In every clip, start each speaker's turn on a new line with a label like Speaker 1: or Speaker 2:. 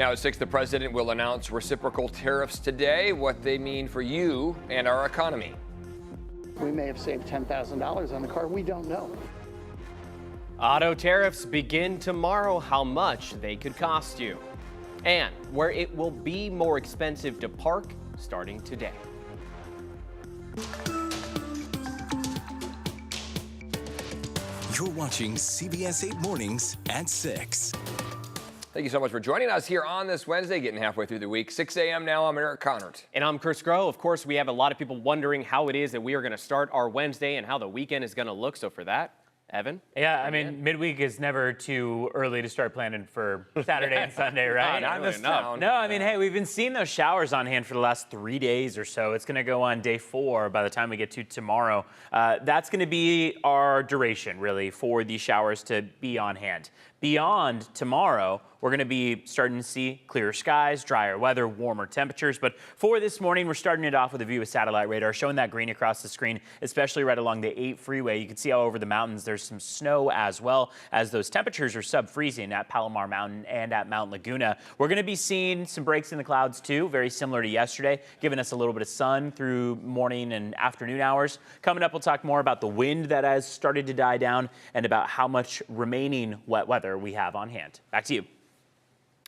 Speaker 1: Now at 6, the president will announce reciprocal tariffs today, what they mean for you and our economy.
Speaker 2: We may have saved $10,000 on the car. We don't know.
Speaker 3: Auto tariffs begin tomorrow, how much they could cost you, and where it will be more expensive to park starting today.
Speaker 4: You're watching CBS 8 Mornings at 6.
Speaker 1: Thank you so much for joining us here on this Wednesday, getting halfway through the week. 6 a.m. now, I'm Eric Connert.
Speaker 3: And I'm Chris Groh. Of course, we have a lot of people wondering how it is that we are going to start our Wednesday and how the weekend is going to look. So for that, Evan?
Speaker 5: Yeah, I mean, midweek is never too early to start planning for Saturday and Sunday, right?
Speaker 1: Not in this town.
Speaker 5: No, I mean, hey, we've been seeing those showers on hand for the last 3 days or so. It's going to go on day 4 by the time we get to tomorrow. That's going to be our duration, really, for these showers to be on hand. Beyond tomorrow, we're going to be starting to see clearer skies, drier weather, warmer temperatures. But for this morning, we're starting it off with a view of satellite radar, showing that green across the screen, especially right along the 8 freeway. You can see how over the mountains there's some snow as well, as those temperatures are sub-freezing at Palomar Mountain and at Mount Laguna. We're going to be seeing some breaks in the clouds too, very similar to yesterday, giving us a little bit of sun through morning and afternoon hours. Coming up, we'll talk more about the wind that has started to die down and about how much remaining wet weather we have on hand. Back to you.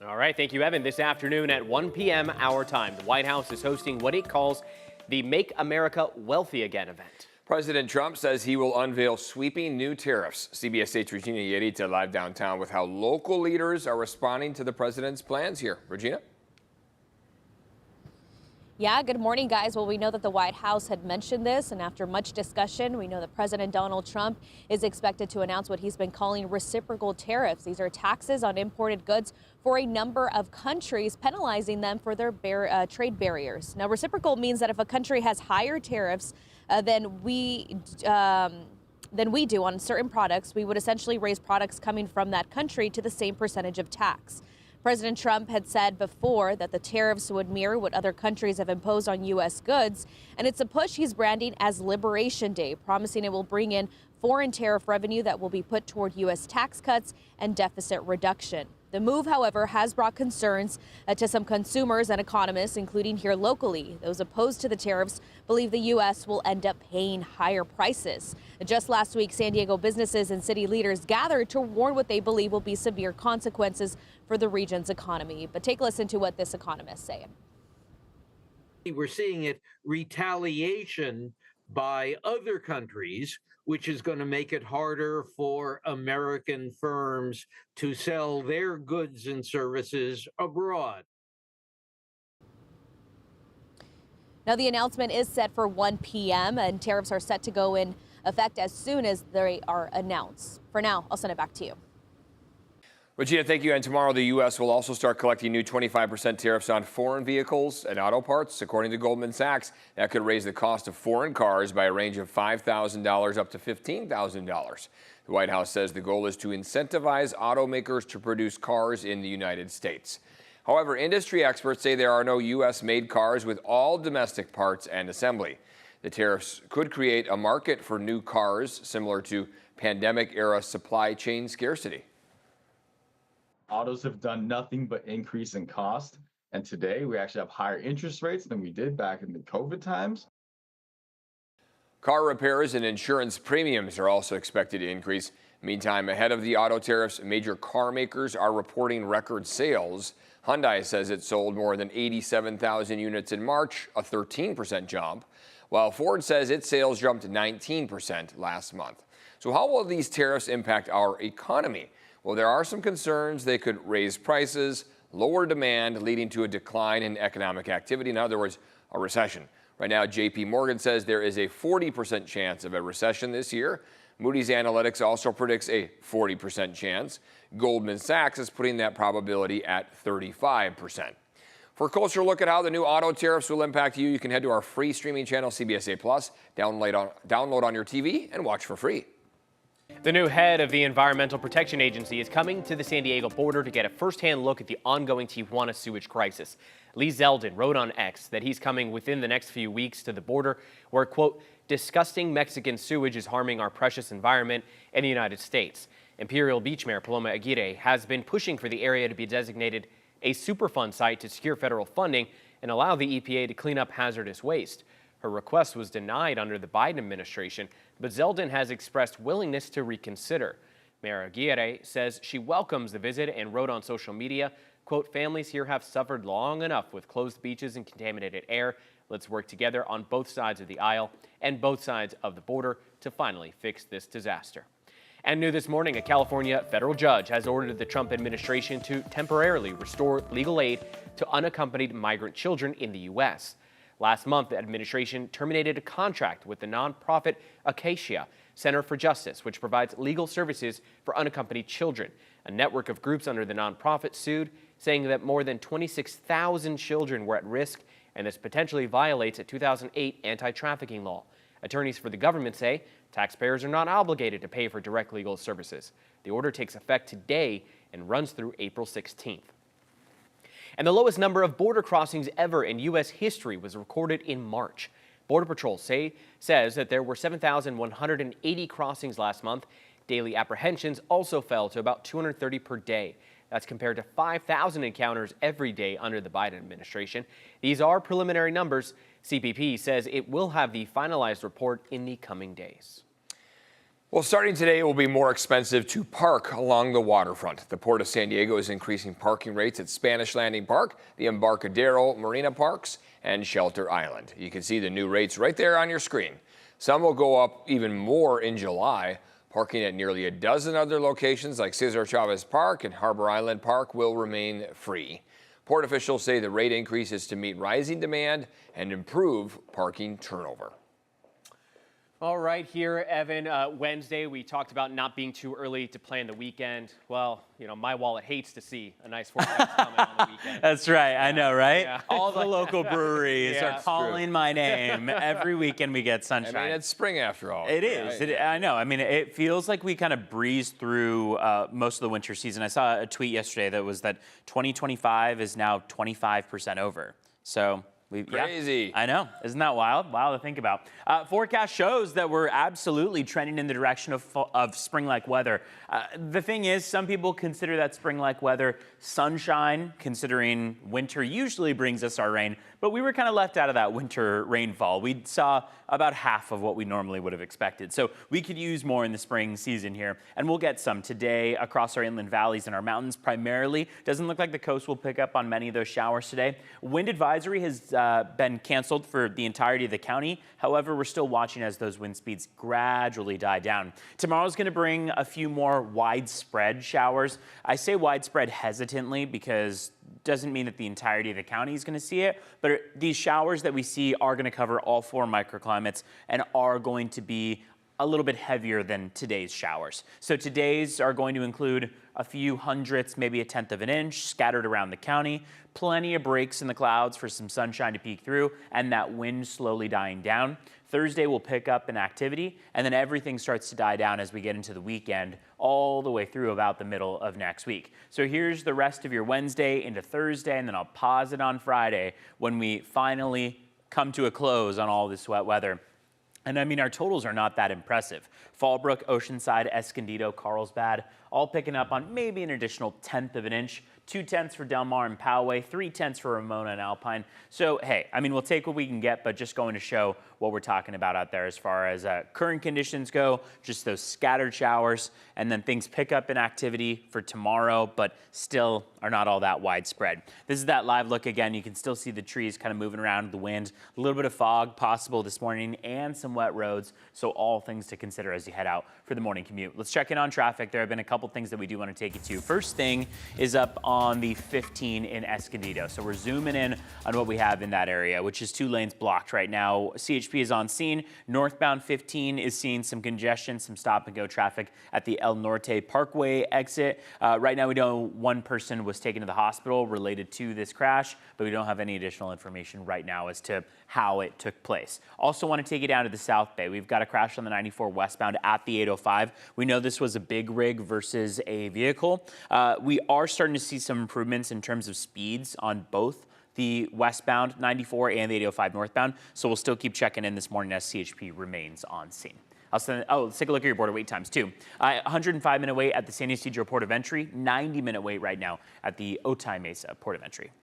Speaker 3: All right, thank you, Evan. This afternoon at 1 p.m. our time, the White House is hosting what it calls the Make America Wealthy Again event.
Speaker 1: President Trump says he will unveil sweeping new tariffs. CBS 8's Regina Yerita live downtown with how local leaders are responding to the president's plans here. Regina?
Speaker 6: Yeah, good morning, guys. Well, we know that the White House had mentioned this, and after much discussion, we know that President Donald Trump is expected to announce what he's been calling reciprocal tariffs. These are taxes on imported goods for a number of countries, penalizing them for their trade barriers. Now, reciprocal means that if a country has higher tariffs than we do on certain products, we would essentially raise products coming from that country to the same percentage of tax. President Trump had said before that the tariffs would mirror what other countries have imposed on U.S. goods, and it's a push he's branding as Liberation Day, promising it will bring in foreign tariff revenue that will be put toward U.S. tax cuts and deficit reduction. The move, however, has brought concerns to some consumers and economists, including here locally. Those opposed to the tariffs believe the U.S. will end up paying higher prices. Just last week, San Diego businesses and city leaders gathered to warn what they believe will be severe consequences for the region's economy. But take a listen to what this economist is saying.
Speaker 7: We're seeing it retaliation by other countries, which is going to make it harder for American firms to sell their goods and services abroad.
Speaker 6: Now, the announcement is set for 1 p.m. and tariffs are set to go in effect as soon as they are announced. For now, I'll send it back to you.
Speaker 1: Regina, thank you. And tomorrow, the U.S. will also start collecting new 25% tariffs on foreign vehicles and auto parts. According to Goldman Sachs, that could raise the cost of foreign cars by a range of $5,000 up to $15,000. The White House says the goal is to incentivize automakers to produce cars in the United States. However, industry experts say there are no U.S.-made cars with all domestic parts and assembly. The tariffs could create a market for new cars similar to pandemic-era supply chain scarcity.
Speaker 8: Autos have done nothing but increase in cost. And today we actually have higher interest rates than we did back in the COVID times.
Speaker 1: Car repairs and insurance premiums are also expected to increase. Meantime, ahead of the auto tariffs, major car makers are reporting record sales. Hyundai says it sold more than 87,000 units in March, a 13% jump, while Ford says its sales jumped 19% last month. So how will these tariffs impact our economy? Well, there are some concerns they could raise prices, lower demand, leading to a decline in economic activity. In other words, a recession. Right now, J.P. Morgan says there is a 40% chance of a recession this year. Moody's Analytics also predicts a 40% chance. Goldman Sachs is putting that probability at 35%. For a closer look at how the new auto tariffs will impact you, you can head to our free streaming channel, CBS 8 Plus, download on your TV, and watch for free.
Speaker 3: The new head of the Environmental Protection Agency is coming to the San Diego border to get a firsthand look at the ongoing Tijuana sewage crisis. Lee Zeldin wrote on X that he's coming within the next few weeks to the border where, quote, disgusting Mexican sewage is harming our precious environment in the United States. Imperial Beach Mayor Paloma Aguirre has been pushing for the area to be designated a Superfund site to secure federal funding and allow the EPA to clean up hazardous waste. Her request was denied under the Biden administration, but Zeldin has expressed willingness to reconsider. Mayor Aguirre says she welcomes the visit and wrote on social media, quote, "Families here have suffered long enough with closed beaches and contaminated air. Let's work together on both sides of the aisle and both sides of the border to finally fix this disaster." And new this morning, a California federal judge has ordered the Trump administration to temporarily restore legal aid to unaccompanied migrant children in the U.S. Last month, the administration terminated a contract with the nonprofit Acacia Center for Justice, which provides legal services for unaccompanied children. A network of groups under the nonprofit sued, saying that more than 26,000 children were at risk, and this potentially violates a 2008 anti-trafficking law. Attorneys for the government say taxpayers are not obligated to pay for direct legal services. The order takes effect today and runs through April 16th. And the lowest number of border crossings ever in U.S. history was recorded in March. Border Patrol says that there were 7,180 crossings last month. Daily apprehensions also fell to about 230 per day. That's compared to 5,000 encounters every day under the Biden administration. These are preliminary numbers. CBP says it will have the finalized report in the coming days.
Speaker 1: Well, starting today, it will be more expensive to park along the waterfront. The Port of San Diego is increasing parking rates at Spanish Landing Park, the Embarcadero Marina Parks, and Shelter Island. You can see the new rates right there on your screen. Some will go up even more in July. Parking at nearly a dozen other locations like Cesar Chavez Park and Harbor Island Park will remain free. Port officials say the rate increase is to meet rising demand and improve parking turnover.
Speaker 3: All right, here, Evan, Wednesday, we talked about not being too early to plan the weekend. Well, you know, my wallet hates to see a nice forecast coming on the weekend.
Speaker 5: That's right. I know, right?
Speaker 3: Yeah.
Speaker 5: All the local breweries
Speaker 3: Yeah.
Speaker 5: are calling my name. Every weekend we get sunshine.
Speaker 1: I mean, it's spring after all.
Speaker 5: It is. I know. I mean, it feels like we kind of breezed through most of the winter season. I saw a tweet yesterday that was that 2025 is now 25% over. So
Speaker 1: Crazy.
Speaker 5: Yeah, I know. Isn't that wild? Wild to think about. Forecast shows that we're absolutely trending in the direction of spring-like weather. The thing is, some people consider that spring-like weather sunshine, considering winter usually brings us our rain. But we were kind of left out of that winter rainfall. We saw about half of what we normally would have expected. So we could use more in the spring season here. And we'll get some today across our inland valleys and our mountains primarily. Doesn't look like the coast will pick up on many of those showers today. Wind advisory has been canceled for the entirety of the county. However, we're still watching as those wind speeds gradually die down. Tomorrow's going to bring a few more widespread showers. I say widespread hesitantly because doesn't mean that the entirety of the county is going to see it, but these showers that we see are going to cover all 4 microclimates and are going to be a little bit heavier than today's showers. So today's are going to include a few hundredths, maybe a tenth of an inch scattered around the county, plenty of breaks in the clouds for some sunshine to peek through, and that wind slowly dying down. Thursday will pick up in activity, and then everything starts to die down as we get into the weekend, all the way through about the middle of next week. So here's the rest of your Wednesday into Thursday, and then I'll pause it on Friday when we finally come to a close on all this wet weather. And I mean, our totals are not that impressive. Fallbrook, Oceanside, Escondido, Carlsbad, all picking up on maybe an additional tenth of an inch. 2/10 for Del Mar and Poway, 3/10 for Ramona and Alpine. So, hey, I mean, we'll take what we can get, but just going to show what we're talking about out there as far as current conditions go, just those scattered showers, and then things pick up in activity for tomorrow, but still are not all that widespread. This is that live look again. You can still see the trees kind of moving around in the wind, a little bit of fog possible this morning, and some wet roads. So all things to consider as you head out for the morning commute. Let's check in on traffic. There have been a couple things that we do want to take you to. First thing is up on the 15 in Escondido. So we're zooming in on what we have in that area, which is 2 lanes blocked right now. CHP is on scene. Northbound 15 is seeing some congestion, some stop and go traffic at the El Norte Parkway exit. Right now we know one person was taken to the hospital related to this crash, but we don't have any additional information right now as to how it took place. Also want to take you down to the South Bay. We've got a crash on the 94 westbound at the 805. We know this was a big rig versus a vehicle. We are starting to see some improvements in terms of speeds on both the westbound 94 and the 805 northbound. So we'll still keep checking in this morning as CHP remains on scene. Let's take a look at your border wait times too. 105-minute wait at the San Ysidro Port of Entry, 90-minute wait right now at the Otay Mesa Port of Entry.